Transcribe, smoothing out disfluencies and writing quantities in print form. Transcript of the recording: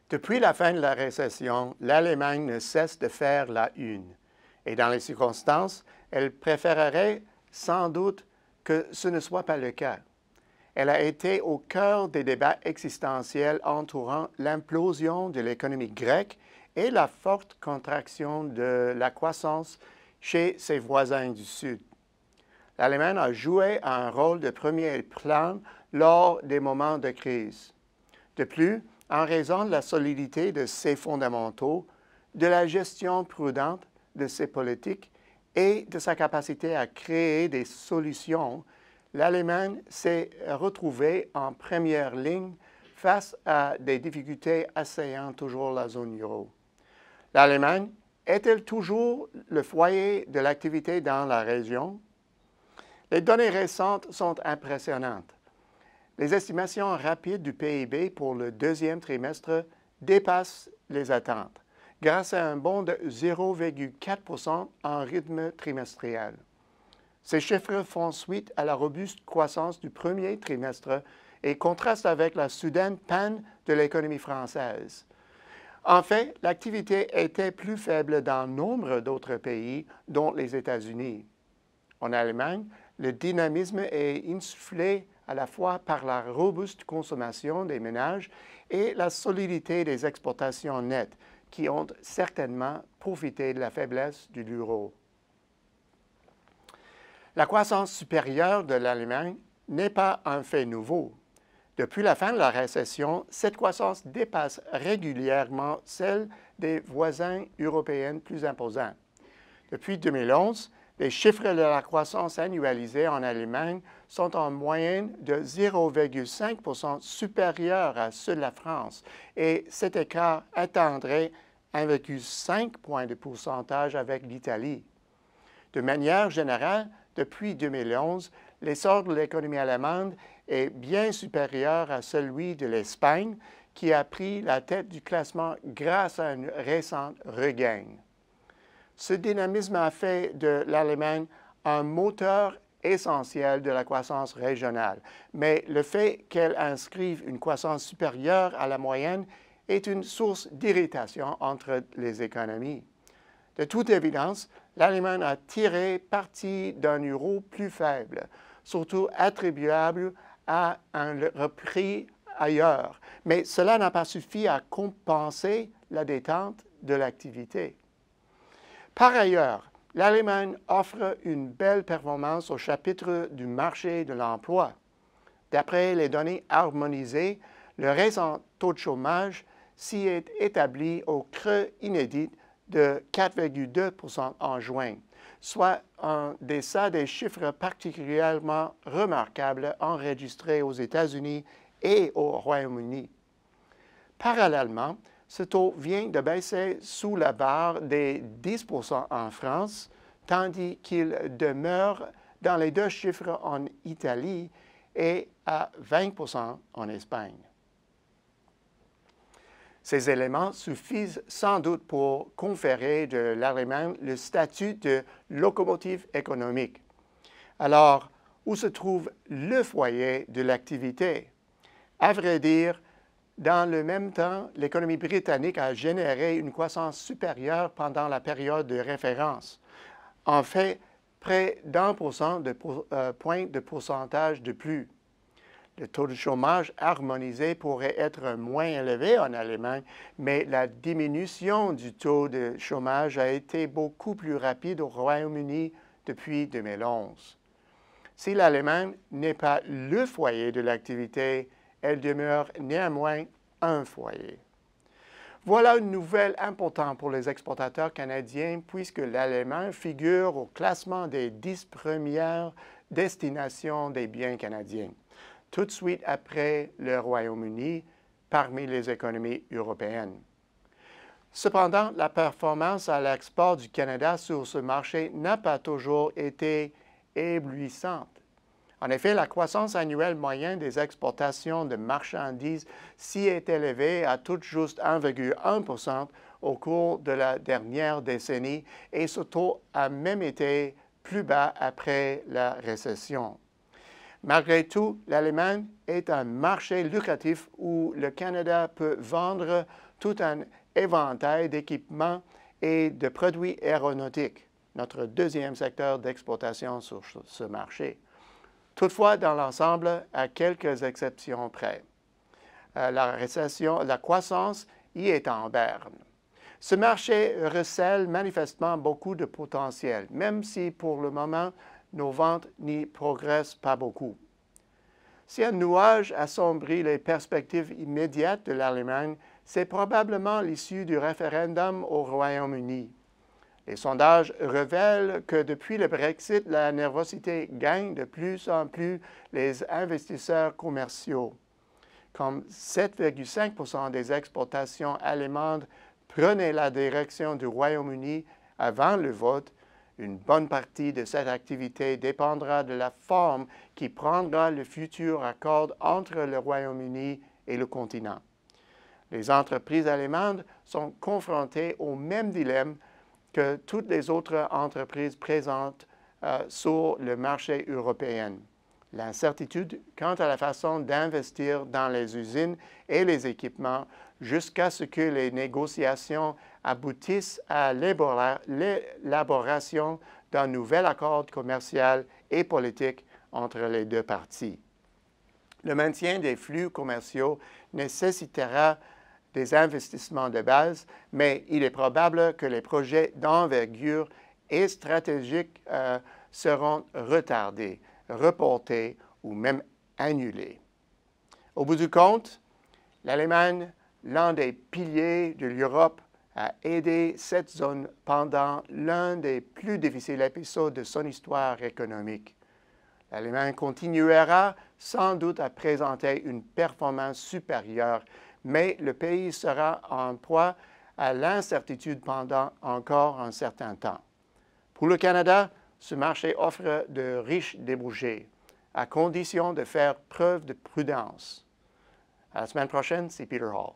Depuis la fin de la récession, l'Allemagne ne cesse de faire la une. Et dans les circonstances, elle préférerait sans doute que ce ne soit pas le cas. Elle a été au cœur des débats existentiels entourant l'implosion de l'économie grecque et la forte contraction de la croissance chez ses voisins du Sud. L'Allemagne a joué un rôle de premier plan lors des moments de crise. De plus, en raison de la solidité de ses fondamentaux, de la gestion prudente de ses politiques et de sa capacité à créer des solutions, l'Allemagne s'est retrouvée en première ligne face à des difficultés assaillant toujours la zone euro. L'Allemagne est-elle toujours le foyer de l'activité dans la région? Les données récentes sont impressionnantes. Les estimations rapides du PIB pour le deuxième trimestre dépassent les attentes, grâce à un bond de 0,4 % en rythme trimestriel. Ces chiffres font suite à la robuste croissance du premier trimestre et contrastent avec la soudaine panne de l'économie française. En fait, l'activité était plus faible dans nombre d'autres pays, dont les États-Unis. En Allemagne, le dynamisme est insufflé à la fois par la robuste consommation des ménages et la solidité des exportations nettes, qui ont certainement profité de la faiblesse de l'euro. La croissance supérieure de l'Allemagne n'est pas un fait nouveau. Depuis la fin de la récession, cette croissance dépasse régulièrement celle des voisins européens plus imposants. Depuis 2011, les chiffres de la croissance annualisée en Allemagne sont en moyenne de 0,5 % supérieurs à ceux de la France et cet écart atteindrait 1,5 point de pourcentage avec l'Italie. De manière générale, depuis 2011, l'essor de l'économie allemande est bien supérieur à celui de l'Espagne, qui a pris la tête du classement grâce à un récent regain. Ce dynamisme a fait de l'Allemagne un moteur essentiel de la croissance régionale, mais le fait qu'elle inscrive une croissance supérieure à la moyenne est une source d'irritation entre les économies. De toute évidence, l'Allemagne a tiré parti d'un euro plus faible, surtout attribuable à un repli ailleurs, mais cela n'a pas suffi à compenser la détente de l'activité. Par ailleurs, l'Allemagne offre une belle performance au chapitre du marché de l'emploi. D'après les données harmonisées, le récent taux de chômage s'y est établi au creux inédit de 4,2 % en juin, soit en deçà des chiffres particulièrement remarquables enregistrés aux États-Unis et au Royaume-Uni. Parallèlement, ce taux vient de baisser sous la barre des 10 % en France, tandis qu'il demeure dans les deux chiffres en Italie et à 20 % en Espagne. Ces éléments suffisent sans doute pour conférer de l'Allemagne le statut de locomotive économique. Alors, où se trouve le foyer de l'activité? À vrai dire, dans le même temps, l'économie britannique a généré une croissance supérieure pendant la période de référence. En fait, près d'1 % de point de pourcentage de plus. Le taux de chômage harmonisé pourrait être moins élevé en Allemagne, mais la diminution du taux de chômage a été beaucoup plus rapide au Royaume-Uni depuis 2011. Si l'Allemagne n'est pas le foyer de l'activité, elle demeure néanmoins un foyer. Voilà une nouvelle importante pour les exportateurs canadiens puisque l'Allemagne figure au classement des 10 premières destinations des biens canadiens, tout de suite après le Royaume-Uni parmi les économies européennes. Cependant, la performance à l'export du Canada sur ce marché n'a pas toujours été éblouissante. En effet, la croissance annuelle moyenne des exportations de marchandises s'y est élevée à tout juste 1,1 % au cours de la dernière décennie et ce taux a même été plus bas après la récession. Malgré tout, l'Allemagne est un marché lucratif où le Canada peut vendre tout un éventail d'équipements et de produits aéronautiques, notre deuxième secteur d'exploitation sur ce marché. Toutefois, dans l'ensemble, à quelques exceptions près, la croissance y est en berne. Ce marché recèle manifestement beaucoup de potentiel, même si pour le moment, nos ventes n'y progressent pas beaucoup. Si un nuage assombrit les perspectives immédiates de l'Allemagne, c'est probablement l'issue du référendum au Royaume-Uni. Les sondages révèlent que depuis le Brexit, la nervosité gagne de plus en plus les investisseurs commerciaux. Comme 7,5% des exportations allemandes prenaient la direction du Royaume-Uni avant le vote, une bonne partie de cette activité dépendra de la forme qui prendra le futur accord entre le Royaume-Uni et le continent. Les entreprises allemandes sont confrontées au même dilemme que toutes les autres entreprises présentes sur le marché européen. L'incertitude quant à la façon d'investir dans les usines et les équipements jusqu'à ce que les négociations aboutissent à l'élaboration d'un nouvel accord commercial et politique entre les deux parties. Le maintien des flux commerciaux nécessitera des investissements de base, mais il est probable que les projets d'envergure et stratégiques seront retardés, reportés ou même annulés. Au bout du compte, l'Allemagne, l'un des piliers de l'Europe, a aidé cette zone pendant l'un des plus difficiles épisodes de son histoire économique. L'Allemagne continuera sans doute à présenter une performance supérieure, mais le pays sera en proie à l'incertitude pendant encore un certain temps. Pour le Canada, ce marché offre de riches débouchés, à condition de faire preuve de prudence. À la semaine prochaine, c'est Peter Hall.